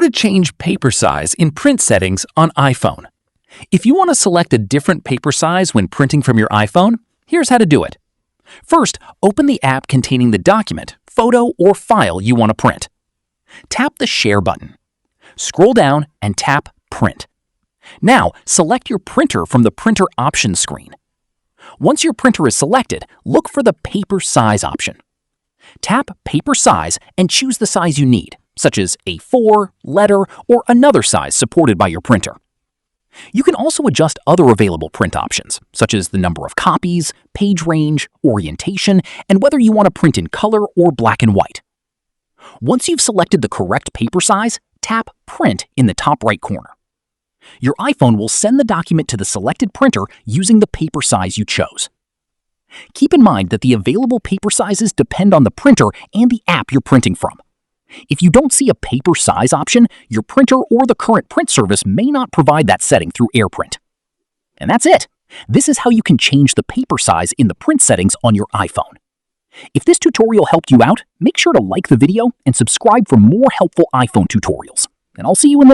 to change paper size in print settings on iPhone. If you want to select a different paper size when printing from your iPhone, here's how to do it. First, open the app containing the document, photo, or file you want to print. Tap the Share button. Scroll down and tap Print. Now, select your printer from the Printer Options screen. Once your printer is selected, look for the Paper Size option. Tap Paper Size and choose the size you need, such as A4, letter, or another size supported by your printer. You can also adjust other available print options, such as the number of copies, page range, orientation, and whether you want to print in color or black and white. Once you've selected the correct paper size, tap Print in the top right corner. Your iPhone will send the document to the selected printer using the paper size you chose. Keep in mind that the available paper sizes depend on the printer and the app you're printing from. If you don't see a paper size option, your printer or the current print service may not provide that setting through AirPrint. And that's it. This is how you can change the paper size in the print settings on your iPhone. If this tutorial helped you out, make sure to like the video and subscribe for more helpful iPhone tutorials. And I'll see you in the next